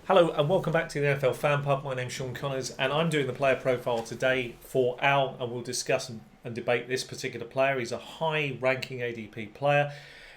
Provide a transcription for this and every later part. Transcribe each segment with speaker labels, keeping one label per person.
Speaker 1: Hello and welcome back to the NFL Fan Pub. My name's Sean Connors and I'm doing the player profile today for Al, and we'll discuss and debate this particular player. He's a high-ranking ADP player.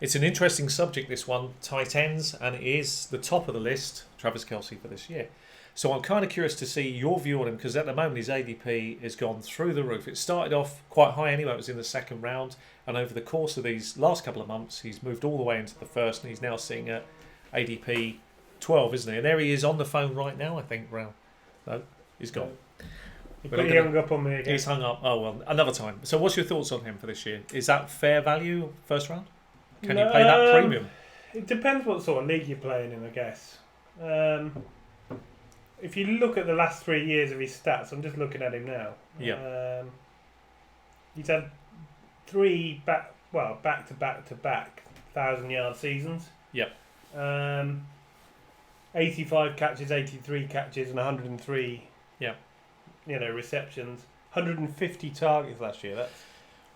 Speaker 1: It's an interesting subject, this one, tight ends, and it is the top of the list, Travis Kelce, for this year. So I'm kind of curious to see your view on him, because at the moment his ADP has gone through the roof. It started off quite high anyway, it was in the second round, and over the course of these last couple of months he's moved all the way into the first, and he's now sitting at ADP 12, isn't he? And there he is on the phone right now, I think, Ral. No, he's gone.
Speaker 2: He hung up on me again.
Speaker 1: He's hung up. Oh, well, another time. So what's your thoughts on him for this year? Is that fair value, first round? Can you pay that premium?
Speaker 2: It depends what sort of league you're playing in, I guess. If you look at the last 3 years of his stats, I'm just looking at him now.
Speaker 1: Yeah.
Speaker 2: He's had three back-to-back 1,000-yard seasons.
Speaker 1: Yep.
Speaker 2: 85 catches, 83 catches, and 103.
Speaker 1: Yeah.
Speaker 2: Receptions. 150 targets last year.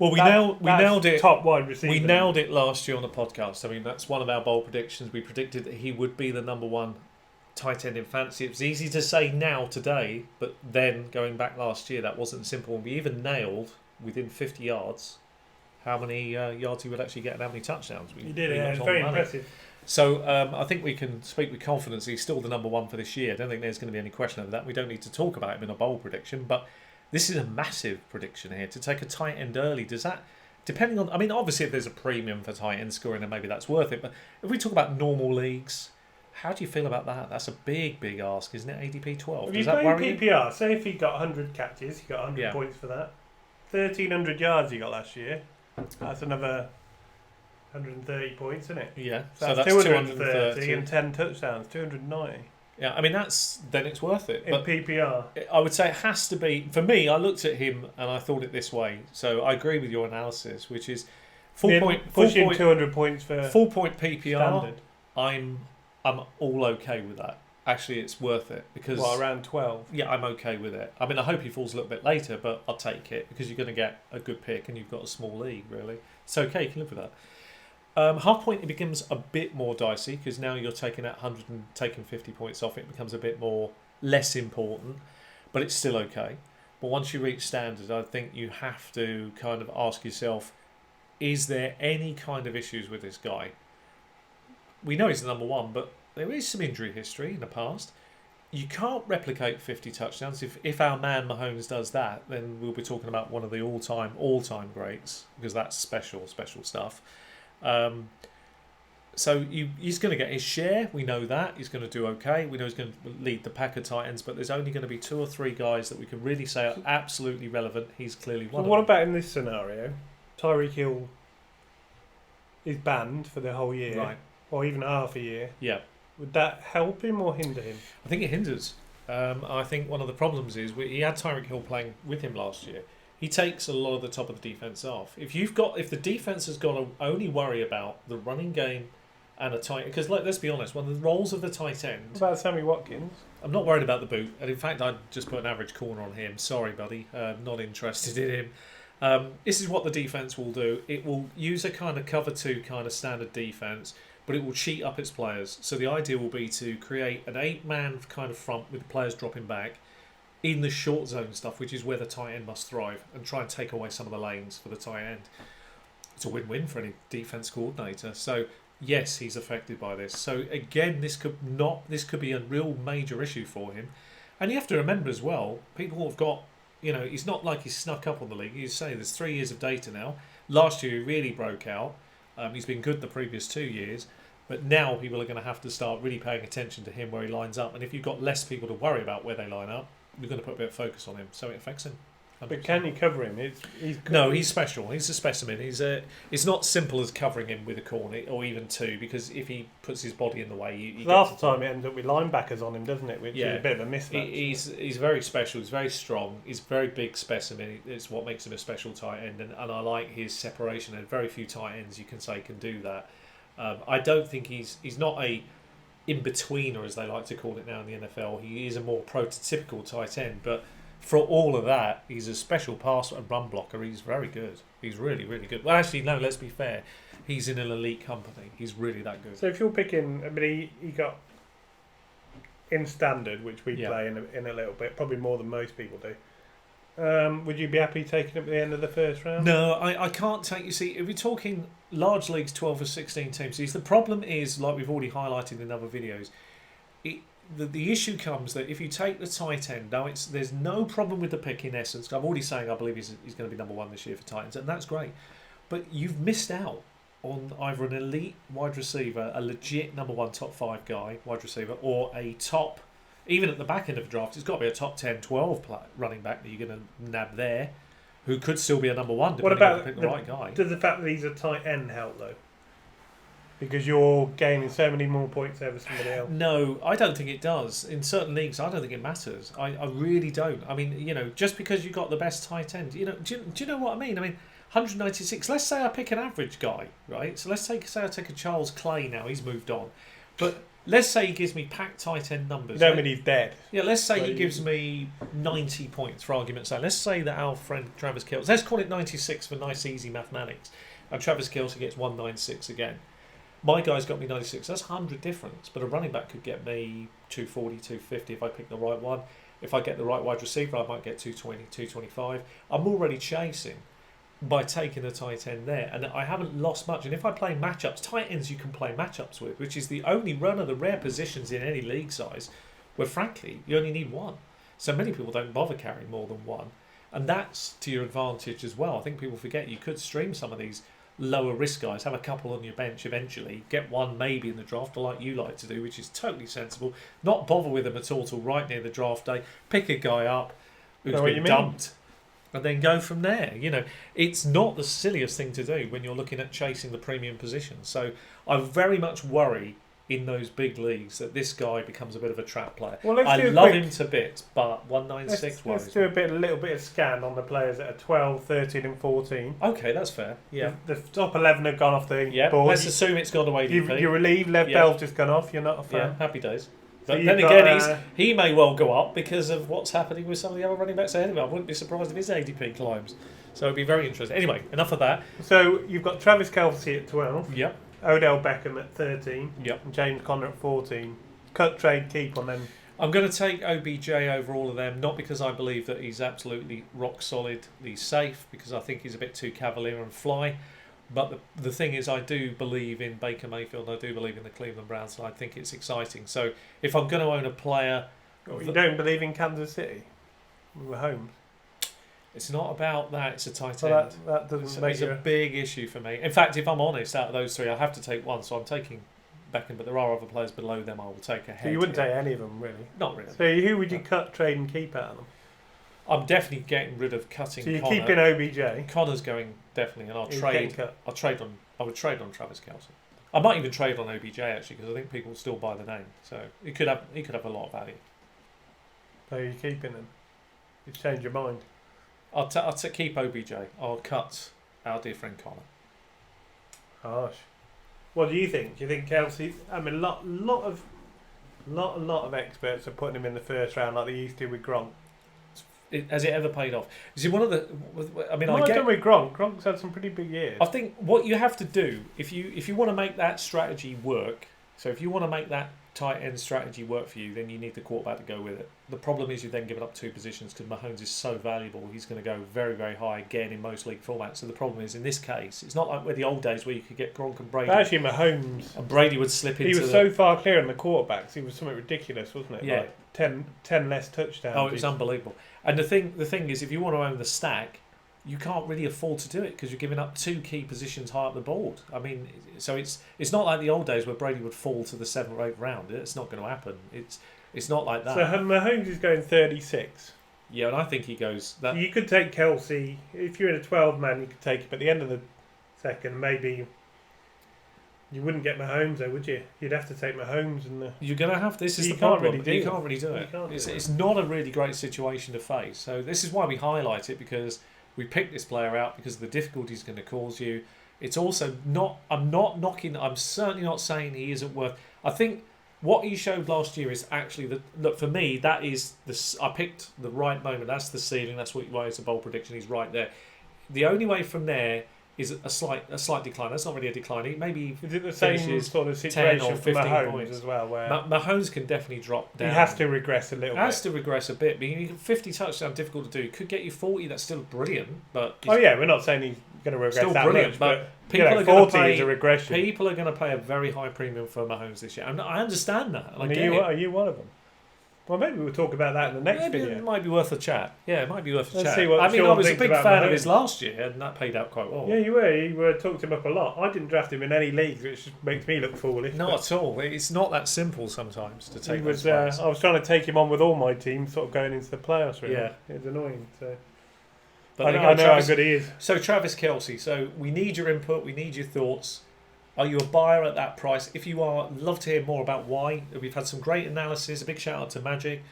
Speaker 1: We nailed it.
Speaker 2: Top wide receiver.
Speaker 1: We nailed it last year on the podcast. I mean, that's one of our bold predictions. We predicted that he would be the number one tight end in fantasy. It's easy to say now today, but then going back last year, that wasn't simple. And we even nailed within 50 yards how many yards he would actually get and how many touchdowns.
Speaker 2: He did. Yeah, it's very impressive.
Speaker 1: So I think we can speak with confidence. He's still the number one for this year. I don't think there's going to be any question over that. We don't need to talk about him in a bold prediction, but this is a massive prediction here. To take a tight end early, does that, depending on, I mean, obviously if there's a premium for tight end scoring, then maybe that's worth it. But if we talk about normal leagues, how do you feel about that? That's a big ask, isn't it? ADP 12.
Speaker 2: Does that worry you? PPR, say if he got 100 catches, he got 100 points for that. 1,300 yards he got last year. That's another 130 points, isn't it?
Speaker 1: Yeah.
Speaker 2: So that's 230 and 10 touchdowns, 290.
Speaker 1: Yeah, I mean, then it's worth it.
Speaker 2: In PPR.
Speaker 1: I would say it has to be, for me, I looked at him and I thought it this way. So I agree with your analysis, which is
Speaker 2: pushing 200 points for
Speaker 1: full point PPR.
Speaker 2: Standard.
Speaker 1: I'm all okay with that. Actually, it's worth it because
Speaker 2: around 12.
Speaker 1: Yeah, I'm okay with it. I mean, I hope he falls a little bit later, but I'll take it because you're going to get a good pick and you've got a small league. Really, it's okay. You can live with that. Half point, it becomes a bit more dicey because now you're taking that 100 and taking 50 points off. It becomes a bit less important, but it's still okay. But once you reach standard, I think you have to kind of ask yourself, is there any kind of issues with this guy? We know he's the number one, but there is some injury history in the past. You can't replicate 50 touchdowns. If our man Mahomes does that, then we'll be talking about one of the all-time greats because that's special stuff. So he's going to get his share. We know that. He's going to do okay. We know he's going to lead the pack of tight ends, but there's only going to be 2 or 3 guys that we can really say are absolutely relevant. He's clearly one of them.
Speaker 2: What about in this scenario? Tyreek Hill is banned for the whole year.
Speaker 1: Right.
Speaker 2: Or even half a year.
Speaker 1: Yeah.
Speaker 2: Would that help him or hinder him?
Speaker 1: I think it hinders. I think one of the problems is he had Tyreek Hill playing with him last year. He takes a lot of the top of the defense off. If the defense has got to only worry about the running game and a tight, because let's be honest, one of the roles of the tight end.
Speaker 2: What about Sammy Watkins?
Speaker 1: I'm not worried about the boot, and in fact, I'd just put an average corner on him. Sorry, buddy, not interested in him. This is what the defense will do. It will use a kind of cover 2 kind of standard defense, but it will cheat up its players. So the idea will be to create an 8-man kind of front with the players dropping back in the short zone stuff, which is where the tight end must thrive, and try and take away some of the lanes for the tight end. It's a win-win for any defense coordinator. So yes, he's affected by this. So again, this could be a real major issue for him. And you have to remember as well, people have got, it's not like he's snuck up on the league. You say there's 3 years of data now. Last year he really broke out. He's been good the previous 2 years. But now people are going to have to start really paying attention to him where he lines up. And if you've got less people to worry about where they line up, we're going to put a bit of focus on him. So it affects him. 100%.
Speaker 2: But can you cover him?
Speaker 1: No, he's special. He's a specimen. It's not simple as covering him with a corner or even 2, because if he puts his body in the way,
Speaker 2: last time it ends up with linebackers on him, doesn't it? Which is a bit of a mismatch.
Speaker 1: He's very special. He's very strong. He's a very big specimen. It's what makes him a special tight end, and I like his separation. And very few tight ends you can say can do that. I don't think he's not a in-betweener, as they like to call it now in the NFL. He is a more prototypical tight end, but for all of that, he's a special pass and run blocker. He's very good. He's really, really good. Well, actually, no, let's be fair. He's in an elite company. He's really that good.
Speaker 2: So if you're picking, he got in standard, which we play in a little bit, probably more than most people do. Would you be happy taking it at the end of the first round?
Speaker 1: No, I can't take. You see, if you're talking large leagues, 12 or 16 teams, the problem is, like we've already highlighted in other videos, the issue comes that if you take the tight end, now there's no problem with the pick in essence. I'm already saying I believe he's going to be number one this year for Titans, and that's great. But you've missed out on either an elite wide receiver, a legit number one top 5 guy, wide receiver, or a top, even at the back end of the draft, it's got to be a top 10, 12 running back that you're going to nab there, who could still be a number one, depending on the right guy.
Speaker 2: Does the fact that he's a tight end help, though? Because you're gaining so many more points over somebody else.
Speaker 1: No, I don't think it does. In certain leagues, I don't think it matters. I really don't. I mean, just because you got the best tight end, do you know what I mean? I mean, 196. Let's say I pick an average guy, right? So let's say I take a Charles Clay now. He's moved on, but let's say he gives me packed tight end numbers.
Speaker 2: You don't mean he's dead.
Speaker 1: Yeah, let's say he gives me 90 points for argument's sake. Let's say that our friend Travis Kelce, let's call it 96 for nice easy mathematics, and Travis Kelce gets 196 again. My guy's got me 96. That's 100 difference, but a running back could get me 240, 250 if I pick the right one. If I get the right wide receiver, I might get 220, 225. I'm already chasing by taking a tight end there, and I haven't lost much. And if I play matchups, tight ends you can play matchups with, which is the only one of the rare positions in any league size where, frankly, you only need one. So many people don't bother carrying more than one, and that's to your advantage as well. I think people forget you could stream some of these lower risk guys, have a couple on your bench eventually, get one maybe in the draft, like you like to do, which is totally sensible. Not bother with them at all till right near the draft day. Pick a guy up who's been dumped, and then go from there. It's not the silliest thing to do when you're looking at chasing the premium positions. So I very much worry in those big leagues that this guy becomes a bit of a trap player.
Speaker 2: Well,
Speaker 1: I love him to bits, but 196 worries.
Speaker 2: Let's do a little bit of scan on the players that are 12, 13 and 14.
Speaker 1: Okay, that's fair. Yeah.
Speaker 2: The top 11 have gone off the board.
Speaker 1: Let's assume it's gone away.
Speaker 2: You're relieved. Lev Bell's just gone off. You're not a fan.
Speaker 1: Yeah, happy days. But then again, he may well go up because of what's happening with some of the other running backs ahead of him. I wouldn't be surprised if his ADP climbs. So it'd be very interesting. Anyway, enough of that.
Speaker 2: So you've got Travis Kelce at 12.
Speaker 1: Yep.
Speaker 2: Odell Beckham at 13.
Speaker 1: Yep.
Speaker 2: And James Conner at 14. Cut, trade, keep on them.
Speaker 1: I'm going to take OBJ over all of them, not because I believe that he's absolutely rock solidly safe, because I think he's a bit too cavalier and fly. But the thing is, I do believe in Baker Mayfield, and I do believe in the Cleveland Browns, and I think it's exciting. So if I'm going to own a player...
Speaker 2: You don't believe in Kansas City? With Mahomes?
Speaker 1: It's not about that, it's a tight end.
Speaker 2: Well, that doesn't make
Speaker 1: it's a big issue for me. In fact, if I'm honest, out of those three, I have to take one, so I'm taking Beckham, but there are other players below them I will take ahead.
Speaker 2: So you wouldn't take any of them, really?
Speaker 1: Not really.
Speaker 2: So who would you cut, trade and keep out of them?
Speaker 1: I'm definitely getting rid of cutting
Speaker 2: So you're
Speaker 1: Connor.
Speaker 2: keeping OBJ?
Speaker 1: Connor's going definitely, and I would trade on Travis Kelce. I might even trade on OBJ actually, because I think people will still buy the name. So he could have a lot of value.
Speaker 2: So you're keeping him? You change your mind?
Speaker 1: I'll keep OBJ. I'll cut our dear friend Connor.
Speaker 2: Harsh. What do you think? Do you think Kelce? I mean, a lot of experts are putting him in the first round like they used to with Gronk.
Speaker 1: Has it ever paid off? You see, one of the... I mean,
Speaker 2: I get with Gronk. Gronk's had some pretty big years.
Speaker 1: I think what you have to do, if you want to make that strategy work, so if you want to make that tight end strategy work for you, then you need the quarterback to go with it. The problem is you've then given up two positions because Mahomes is so valuable. He's going to go very, very high again in most league formats. So the problem is, in this case, it's not like where the old days where you could get Gronk and Brady.
Speaker 2: But actually, Mahomes...
Speaker 1: And Brady would slip into...
Speaker 2: He was so far clear on the quarterbacks. He was something ridiculous, wasn't it?
Speaker 1: Yeah.
Speaker 2: Like 10 less touchdowns.
Speaker 1: Oh, it was unbelievable. And the thing is, if you want to own the stack, you can't really afford to do it because you're giving up two key positions high up the board. I mean, so it's not like the old days where Brady would fall to the 7th or 8th round. It's not going to happen. It's not like that.
Speaker 2: So Mahomes is going 36.
Speaker 1: Yeah, and I think he goes...
Speaker 2: So you could take Kelce. If you're in a 12-man, you could take it. But at the end of the second, maybe... You wouldn't get Mahomes though, would you? You'd have to take Mahomes and
Speaker 1: You're going to have... This is
Speaker 2: you
Speaker 1: the
Speaker 2: can't
Speaker 1: problem.
Speaker 2: really do
Speaker 1: you
Speaker 2: it.
Speaker 1: can't really do it.
Speaker 2: Can't do it.
Speaker 1: It's not a really great situation to face. So this is why we highlight it, because we picked this player out because of the difficulties going to cause you. It's also not... I'm not knocking... I'm certainly not saying he isn't worth... I think what he showed last year is actually... Look, for me, that is... I picked the right moment. That's the ceiling. That's why it's a bold prediction. He's right there. The only way from there is a slight decline. That's not really a decline. Maybe
Speaker 2: is it the same sort of
Speaker 1: 10
Speaker 2: situation
Speaker 1: or
Speaker 2: for
Speaker 1: 15
Speaker 2: Mahomes
Speaker 1: points
Speaker 2: as well, where
Speaker 1: Mahomes can definitely drop down.
Speaker 2: he has to regress a little bit.
Speaker 1: Has to regress a bit. But 50 touchdowns, difficult to do. Could get you 40. That's still brilliant. But
Speaker 2: we're not saying he's going to regress
Speaker 1: still
Speaker 2: that
Speaker 1: brilliant,
Speaker 2: much.
Speaker 1: But
Speaker 2: People
Speaker 1: are
Speaker 2: 40
Speaker 1: pay,
Speaker 2: is a regression.
Speaker 1: People are going to pay a very high premium for Mahomes this year. I understand that.
Speaker 2: Are you one of them? Well, maybe we'll talk about that in the next video.
Speaker 1: It might be worth a chat. Yeah, it might be worth a chat.
Speaker 2: See what
Speaker 1: I
Speaker 2: Sean
Speaker 1: was a
Speaker 2: thinks
Speaker 1: big
Speaker 2: about
Speaker 1: fan of
Speaker 2: Mahomes.
Speaker 1: his last year, and that paid out quite well.
Speaker 2: Yeah, you were. You talked him up a lot. I didn't draft him in any leagues, which makes me look foolish.
Speaker 1: Not at all. It's not that simple sometimes to take those players.
Speaker 2: I was trying to take him on with all my teams, sort of going into the playoffs. Really.
Speaker 1: Yeah,
Speaker 2: it's annoying. So.
Speaker 1: But
Speaker 2: I know how good he is.
Speaker 1: So Travis Kelce. So we need your input. We need your thoughts. Are you a buyer at that price? If you are, I'd love to hear more about why. We've had some great analysis. A big shout out to Magic.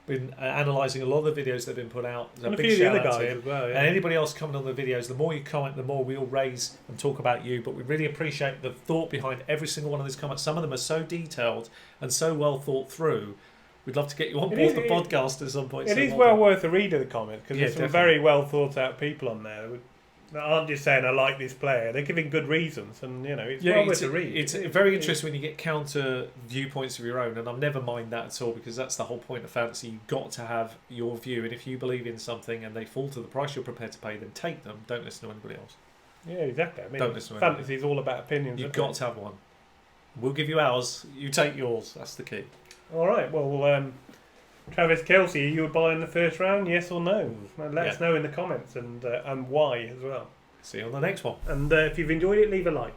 Speaker 1: Been analysing a lot of the videos that have been put out.
Speaker 2: And a
Speaker 1: big
Speaker 2: few of the
Speaker 1: shout
Speaker 2: other
Speaker 1: out to
Speaker 2: guys
Speaker 1: him.
Speaker 2: as well. Yeah.
Speaker 1: And anybody else coming on the videos, the more you comment, the more we'll raise and talk about you. But we really appreciate the thought behind every single one of these comments. Some of them are so detailed and so well thought through. We'd love to get you on board the podcast at some point.
Speaker 2: It is well worth a read of the comments because there's some
Speaker 1: definitely
Speaker 2: very well thought out people on there that aren't just saying I like this player. They're giving good reasons, and it's well worth a read.
Speaker 1: It's very interesting when you get counter viewpoints of your own, and I've never mind that at all because that's the whole point of fantasy. You've got to have your view, and if you believe in something and they fall to the price you're prepared to pay, then take them. Don't listen to anybody else.
Speaker 2: Yeah, exactly. I mean,
Speaker 1: don't listen to
Speaker 2: fantasy is all about opinions.
Speaker 1: You've got to have one. We'll give you ours. You take yours. That's the key.
Speaker 2: All right. Well, Travis Kelce, are you a buy in the first round? Yes or no? Let us know in the comments and why as well.
Speaker 1: See you on the next one.
Speaker 2: And if you've enjoyed it, leave a like.